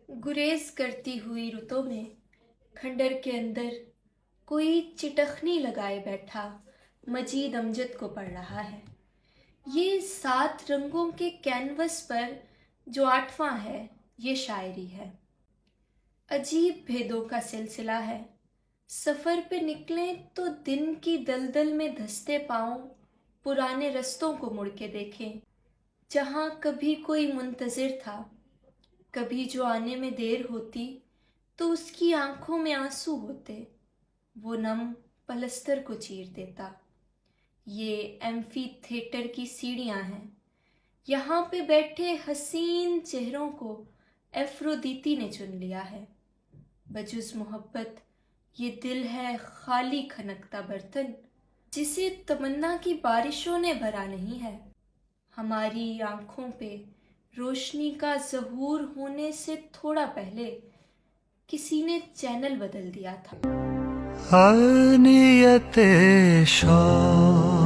गुरेज करती हुई रुतों में खंडर के अंदर कोई चिटखनी लगाए बैठा मजीद अमजद को पढ़ रहा है। ये 7 रंगों के कैनवस पर जो 8वां है, ये शायरी है। अजीब भेदों का सिलसिला है। सफ़र पे निकलें तो दिन की दलदल में धंसते पाँव पुराने रस्तों को मुड़ के देखें, जहाँ कभी कोई मुंतज़िर था। कभी जो आने में देर होती तो उसकी आंखों में आंसू होते, वो नम पलस्तर को चीर देता। ये एम्फी थिएटर की सीढ़ियाँ हैं। यहाँ पे बैठे हसीन चेहरों को एफ्रोदीती ने चुन लिया है। बजुज़ मोहब्बत ये दिल है खाली खनकता बर्तन, जिसे तमन्ना की बारिशों ने भरा नहीं है। हमारी आंखों पे रोशनी का ज़हूर होने से थोड़ा पहले किसी ने चैनल बदल दिया था। आनियत शौक